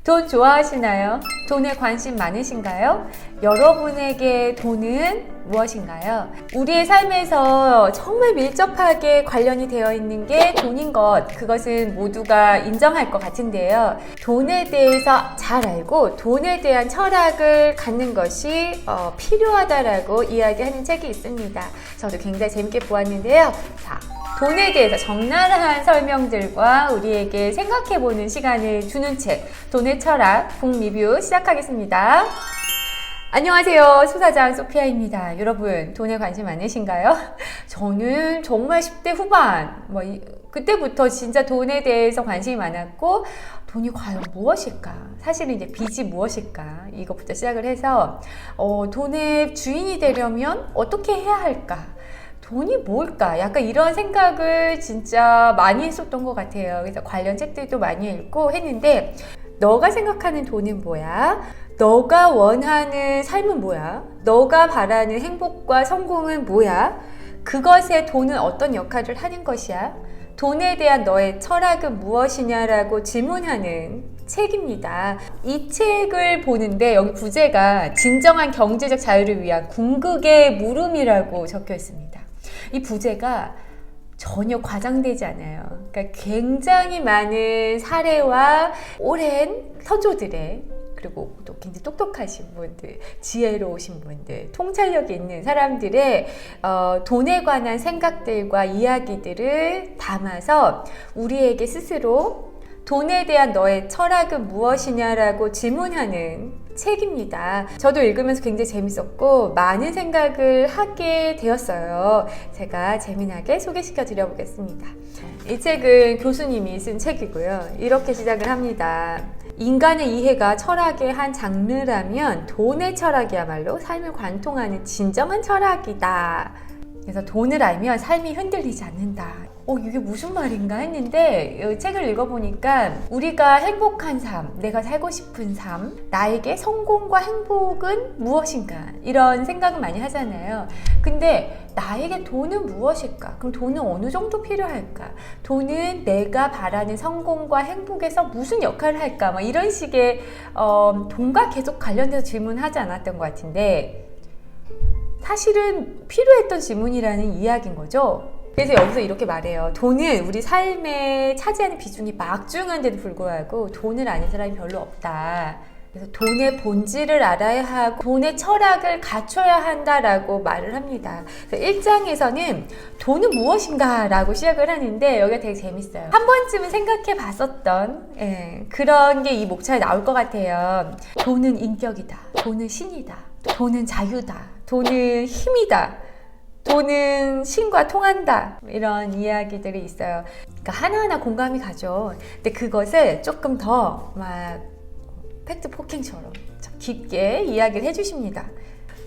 돈 좋아하시나요? 돈에 관심 많으신가요? 여러분에게 돈은 무엇인가요? 우리의 삶에서 정말 밀접하게 관련이 되어 있는 게 돈인 것, 그것은 모두가 인정할 것 같은데요. 돈에 대해서 잘 알고 돈에 대한 철학을 갖는 것이 필요하다라고 이야기하는 책이 있습니다. 저도 굉장히 재밌게 보았는데요. 자, 돈에 대해서 적나라한 설명들과 우리에게 생각해보는 시간을 주는 책, 돈의 철학 북리뷰 시작하겠습니다. 안녕하세요. 수사장 소피아입니다. 여러분, 돈에 관심 많으신가요? 저는 정말 10대 후반, 그때부터 진짜 돈에 대해서 관심이 많았고, 돈이 과연 무엇일까? 사실은 이제 빚이 무엇일까? 이것부터 시작을 해서, 돈의 주인이 되려면 어떻게 해야 할까? 돈이 뭘까? 약간 이런 생각을 진짜 많이 했었던 것 같아요. 그래서 관련 책들도 많이 읽고 했는데, 너가 생각하는 돈은 뭐야? 너가 원하는 삶은 뭐야? 너가 바라는 행복과 성공은 뭐야? 그것에 돈은 어떤 역할을 하는 것이야? 돈에 대한 너의 철학은 무엇이냐라고 질문하는 책입니다. 이 책을 보는데 여기 부제가 진정한 경제적 자유를 위한 궁극의 물음이라고 적혀 있습니다. 이 부제가 전혀 과장되지 않아요. 그러니까 굉장히 많은 사례와 오랜 서조들의, 그리고 또 굉장히 똑똑하신 분들, 지혜로우신 분들, 통찰력이 있는 사람들의 돈에 관한 생각들과 이야기들을 담아서 우리에게 스스로 돈에 대한 너의 철학은 무엇이냐라고 질문하는 책입니다. 저도 읽으면서 굉장히 재밌었고 많은 생각을 하게 되었어요. 제가 재미나게 소개시켜 드려 보겠습니다. 이 책은 교수님이 쓴 책이고요. 이렇게 시작을 합니다. 인간의 이해가 철학의 한 장르라면 돈의 철학이야말로 삶을 관통하는 진정한 철학이다. 그래서 돈을 알면 삶이 흔들리지 않는다. 이게 무슨 말인가 했는데 이 책을 읽어보니까 우리가 행복한 삶, 내가 살고 싶은 삶, 나에게 성공과 행복은 무엇인가 이런 생각을 많이 하잖아요. 근데 나에게 돈은 무엇일까? 그럼 돈은 어느 정도 필요할까? 돈은 내가 바라는 성공과 행복에서 무슨 역할을 할까? 이런 식의 돈과 계속 관련돼서 질문하지 않았던 것 같은데 사실은 필요했던 질문이라는 이야기인 거죠. 그래서 여기서 이렇게 말해요. 돈은 우리 삶에 차지하는 비중이 막중한데도 불구하고 돈을 아는 사람이 별로 없다. 그래서 돈의 본질을 알아야 하고 돈의 철학을 갖춰야 한다라고 말을 합니다. 그래서 1장에서는 돈은 무엇인가 라고 시작을 하는데 여기가 되게 재밌어요. 한 번쯤은 생각해 봤었던 그런 게 이 목차에 나올 것 같아요. 돈은 인격이다. 돈은 신이다. 돈은 자유다. 돈은 힘이다. 돈은 신과 통한다. 이런 이야기들이 있어요. 그러니까 하나하나 공감이 가죠. 근데 그것을 조금 더 팩트 폭행처럼 깊게 이야기를 해주십니다.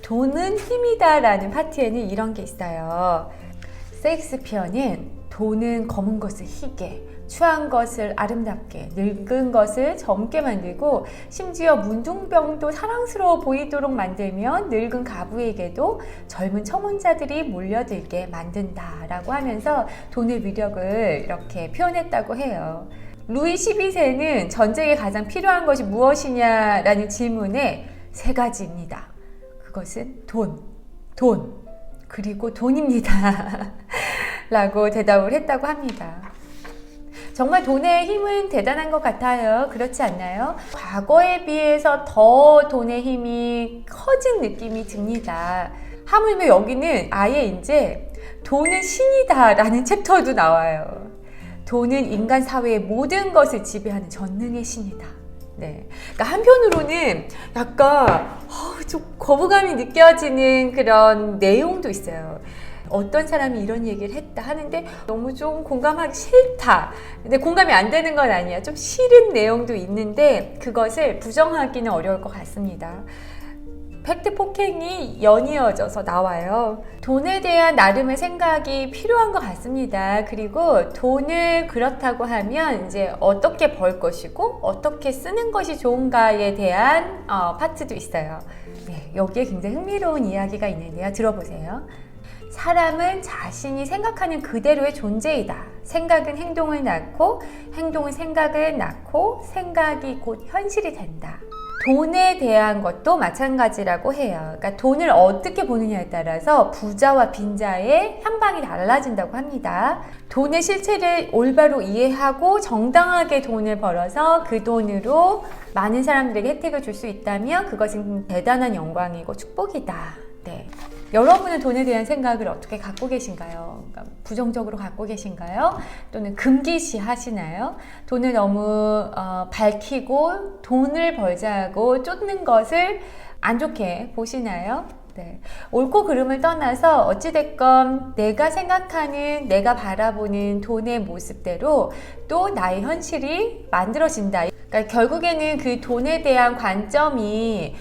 돈은 힘이다라는 파트에는 이런 게 있어요. 셰익스피어는 돈은 검은 것을 희게, 추한 것을 아름답게, 늙은 것을 젊게 만들고 심지어 문둥병도 사랑스러워 보이도록 만들면 늙은 가부에게도 젊은 청혼자들이 몰려들게 만든다라고 하면서 돈의 위력을 이렇게 표현했다고 해요. 루이 12세는 전쟁에 가장 필요한 것이 무엇이냐라는 질문에 3가지입니다. 그것은 돈, 그리고 돈입니다. 라고 대답을 했다고 합니다. 정말 돈의 힘은 대단한 것 같아요. 그렇지 않나요? 과거에 비해서 더 돈의 힘이 커진 느낌이 듭니다. 하물며 여기는 아예 이제 돈은 신이다 라는 챕터도 나와요. 돈은 인간 사회의 모든 것을 지배하는 전능의 신이다. 네. 그러니까 한편으로는 약간 좀 거부감이 느껴지는 그런 내용도 있어요. 어떤 사람이 이런 얘기를 했다 하는데 너무 좀 공감하기 싫다. 근데 공감이 안 되는 건 아니야. 좀 싫은 내용도 있는데 그것을 부정하기는 어려울 것 같습니다. 팩트 폭행이 연이어져서 나와요. 돈에 대한 나름의 생각이 필요한 것 같습니다. 그리고 돈을 그렇다고 하면 이제 어떻게 벌 것이고 어떻게 쓰는 것이 좋은가에 대한 파트도 있어요. 네, 여기에 굉장히 흥미로운 이야기가 있는데요. 들어보세요. 사람은 자신이 생각하는 그대로의 존재이다. 생각은 행동을 낳고, 행동은 생각을 낳고, 생각이 곧 현실이 된다. 돈에 대한 것도 마찬가지라고 해요. 그러니까 돈을 어떻게 보느냐에 따라서 부자와 빈자의 향방이 달라진다고 합니다. 돈의 실체를 올바로 이해하고 정당하게 돈을 벌어서 그 돈으로 많은 사람들에게 혜택을 줄 수 있다면 그것은 대단한 영광이고 축복이다. 네. 여러분은 돈에 대한 생각을 어떻게 갖고 계신가요? 그러니까 부정적으로 갖고 계신가요? 또는 금기시 하시나요? 돈을 너무 밝히고 돈을 벌자고 쫓는 것을 안 좋게 보시나요? 네. 옳고 그름을 떠나서 어찌됐건 내가 생각하는, 내가 바라보는 돈의 모습대로 또 나의 현실이 만들어진다. 그러니까 결국에는 그 돈에 대한 관점이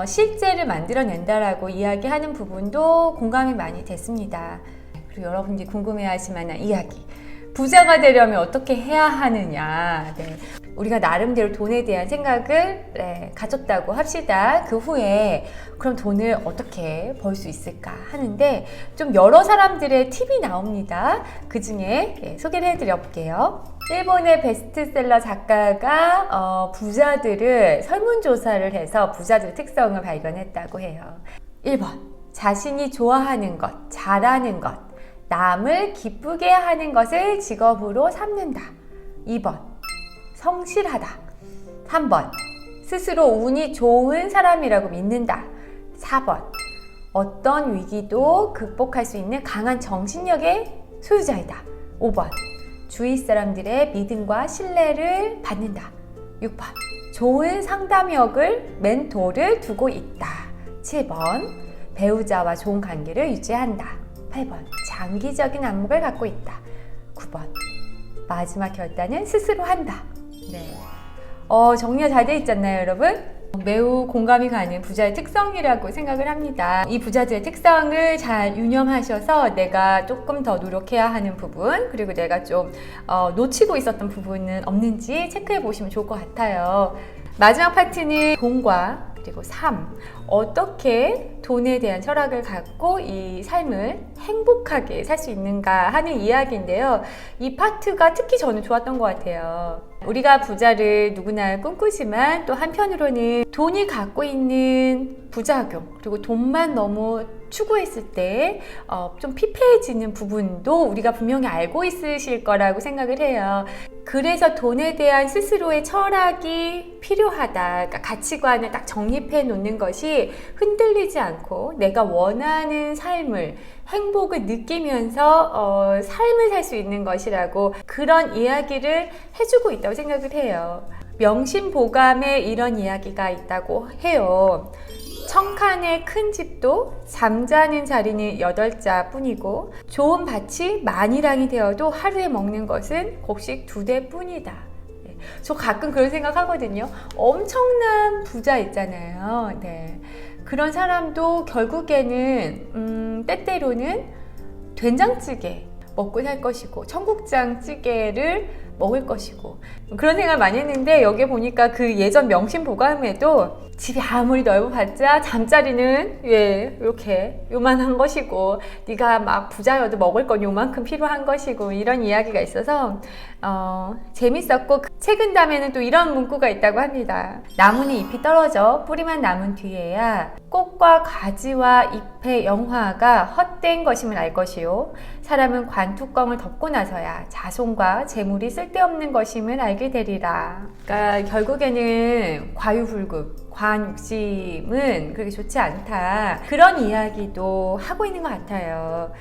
실제를 만들어낸다라고 이야기하는 부분도 공감이 많이 됐습니다. 그리고 여러분들이 궁금해하실 만한 이야기. 부자가 되려면 어떻게 해야 하느냐. 네. 우리가 나름대로 돈에 대한 생각을 가졌다고 합시다. 그 후에 그럼 돈을 어떻게 벌 수 있을까 하는데 좀 여러 사람들의 팁이 나옵니다. 그 중에 소개를 해드려 볼게요. 일본의 베스트셀러 작가가 부자들을 설문조사를 해서 부자들의 특성을 발견했다고 해요. 1번, 자신이 좋아하는 것, 잘하는 것, 남을 기쁘게 하는 것을 직업으로 삼는다. 2번, 성실하다. 3번, 스스로 운이 좋은 사람이라고 믿는다. 4번, 어떤 위기도 극복할 수 있는 강한 정신력의 소유자이다. 5번, 주위 사람들의 믿음과 신뢰를 받는다. 6번, 좋은 상담력을, 멘토를 두고 있다. 7번, 배우자와 좋은 관계를 유지한다. 8번, 장기적인 안목을 갖고 있다. 9번, 마지막 결단은 스스로 한다. 네. 정리가 잘 돼 있잖아요, 여러분? 매우 공감이 가는 부자의 특성이라고 생각을 합니다. 이 부자들의 특성을 잘 유념하셔서 내가 조금 더 노력해야 하는 부분, 그리고 내가 좀 놓치고 있었던 부분은 없는지 체크해 보시면 좋을 것 같아요. 마지막 파트는 돈과 그리고 삶, 어떻게 돈에 대한 철학을 갖고 이 삶을 행복하게 살 수 있는가 하는 이야기인데요. 이 파트가 특히 저는 좋았던 것 같아요. 우리가 부자를 누구나 꿈꾸지만 또 한편으로는 돈이 갖고 있는 부작용, 그리고 돈만 너무 추구했을 때 좀 피폐해지는 부분도 우리가 분명히 알고 있으실 거라고 생각을 해요. 그래서 돈에 대한 스스로의 철학이 필요하다. 그러니까 가치관을 딱 정립해 놓는 것이 흔들리지 않고 내가 원하는 삶을, 행복을 느끼면서 삶을 살 수 있는 것이라고 그런 이야기를 해주고 있다고 생각을 해요. 명심보감에 이런 이야기가 있다고 해요. 청칸의 큰 집도 잠자는 자리는 8자 뿐이고 좋은 밭이 만이랑이 되어도 하루에 먹는 것은 곡식 2대 뿐이다. 저 가끔 그런 생각하거든요. 엄청난 부자 있잖아요. 네. 그런 사람도 결국에는 때때로는 된장찌개 먹고 살 것이고 청국장 찌개를 먹을 것이고 그런 생각을 많이 했는데 여기 보니까 그 예전 명심보감에도 집이 아무리 넓어봤자 잠자리는 이렇게 요만한 것이고 네가 막 부자여도 먹을 건 요만큼 필요한 것이고 이런 이야기가 있어서 재밌었고 책은 다음에는 또 이런 문구가 있다고 합니다. 나무는 잎이 떨어져 뿌리만 남은 뒤에야 꽃과 가지와 잎의 영화가 헛된 것임을 알 것이요 사람은 관뚜껑을 덮고 나서야 자손과 재물이 쓸데없는 것임을 알게 되리라. 그러니까 결국에는 과유불급, 과한 욕심은 그렇게 좋지 않다. 그런 이야기도 하고 있는 것 같아요.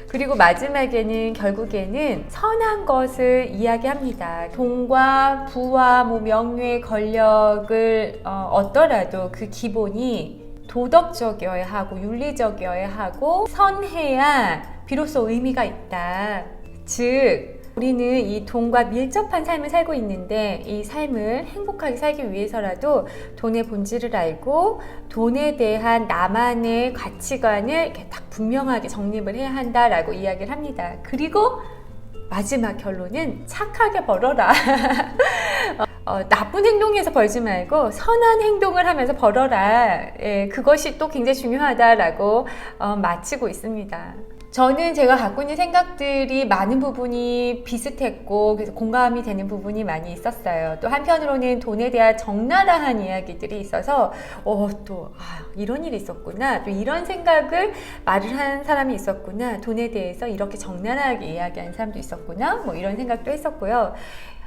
그리고 마지막에는 결국에는 선한 것을 이야기합니다. 돈과 부와 명예, 권력을 얻더라도 그 기본이 도덕적이어야 하고 윤리적이어야 하고 선해야 비로소 의미가 있다. 즉 우리는 이 돈과 밀접한 삶을 살고 있는데 이 삶을 행복하게 살기 위해서라도 돈의 본질을 알고 돈에 대한 나만의 가치관을 이렇게 딱 분명하게 정립을 해야 한다라고 이야기를 합니다. 그리고 마지막 결론은 착하게 벌어라. 나쁜 행동에서 벌지 말고 선한 행동을 하면서 벌어라. 그것이 또 굉장히 중요하다라고 마치고 있습니다. 저는 제가 갖고 있는 생각들이 많은 부분이 비슷했고 그래서 공감이 되는 부분이 많이 있었어요. 또 한편으로는 돈에 대한 적나라한 이야기들이 있어서 이런 일이 있었구나, 또 이런 생각을 말을 한 사람이 있었구나, 돈에 대해서 이렇게 적나라하게 이야기하는 사람도 있었구나, 뭐 이런 생각도 했었고요.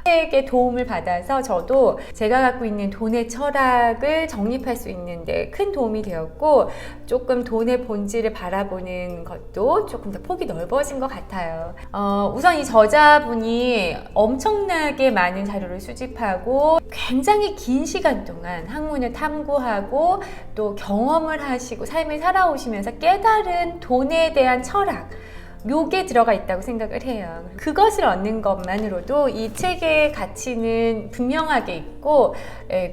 에게 도움을 받아서 저도 제가 갖고 있는 돈의 철학을 정립할 수 있는데 큰 도움이 되었고, 조금 돈의 본질을 바라보는 것도 조금 더 폭이 넓어진 것 같아요. 우선 이 저자분이 엄청나게 많은 자료를 수집하고 굉장히 긴 시간 동안 학문을 탐구하고 또 경험을 하시고 삶을 살아오시면서 깨달은 돈에 대한 철학, 요게 들어가 있다고 생각을 해요. 그것을 얻는 것만으로도 이 책의 가치는 분명하게 있고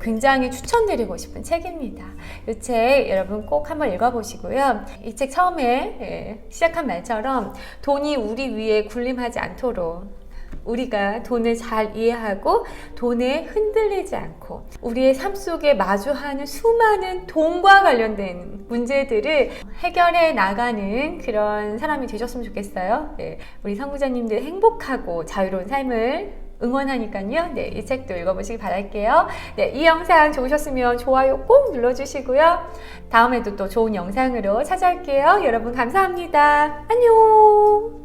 굉장히 추천드리고 싶은 책입니다. 이 책 여러분 꼭 한번 읽어보시고요. 이 책 처음에 시작한 말처럼 돈이 우리 위에 군림하지 않도록 우리가 돈을 잘 이해하고 돈에 흔들리지 않고 우리의 삶 속에 마주하는 수많은 돈과 관련된 문제들을 해결해 나가는 그런 사람이 되셨으면 좋겠어요. 우리 선구자님들 행복하고 자유로운 삶을 응원하니까요. 이 책도 읽어보시기 바랄게요. 이 영상 좋으셨으면 좋아요 꼭 눌러주시고요. 다음에도 또 좋은 영상으로 찾아올게요. 여러분 감사합니다. 안녕.